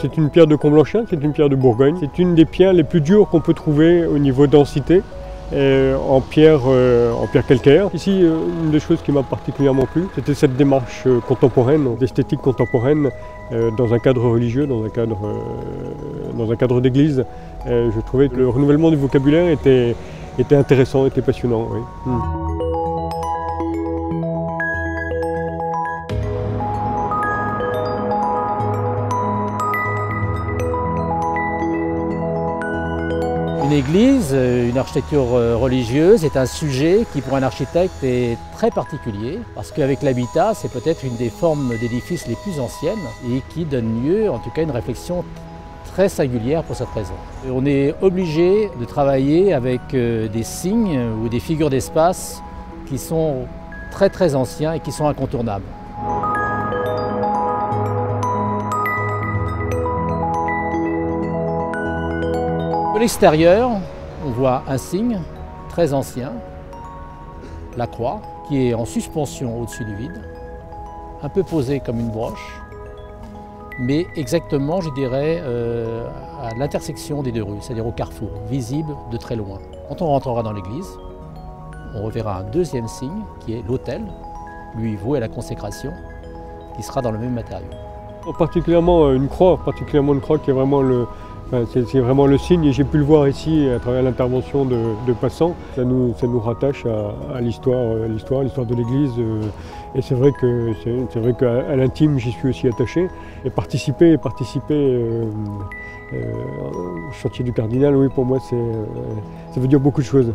C'est une pierre de Comblanchin, c'est une pierre de Bourgogne. C'est une des pierres les plus dures qu'on peut trouver au niveau densité en pierre calcaire. Ici, une des choses qui m'a particulièrement plu, c'était cette démarche contemporaine, d'esthétique contemporaine dans un cadre religieux, dans un cadre d'église. Je trouvais que le renouvellement du vocabulaire était intéressant, était passionnant. Oui. Une église, une architecture religieuse est un sujet qui pour un architecte est très particulier parce qu'avec l'habitat c'est peut-être une des formes d'édifices les plus anciennes et qui donne lieu en tout cas à une réflexion très singulière pour cette raison. On est obligé de travailler avec des signes ou des figures d'espace qui sont très anciens et qui sont incontournables. De l'extérieur, on voit un signe très ancien, la croix, qui est en suspension au-dessus du vide, un peu posée comme une broche, mais exactement, je dirais, à l'intersection des deux rues, c'est-à-dire au carrefour, visible de très loin. Quand on rentrera dans l'église, on reverra un deuxième signe, qui est l'autel, lui voué à la consécration, qui sera dans le même matériau. Particulièrement une croix qui est vraiment c'est vraiment le signe, et j'ai pu le voir ici à travers l'intervention de passants. Ça nous rattache à l'histoire de l'Église. Et c'est vrai qu'à l'intime, j'y suis aussi attaché. Et participer au chantier du cardinal, oui, pour moi, ça veut dire beaucoup de choses.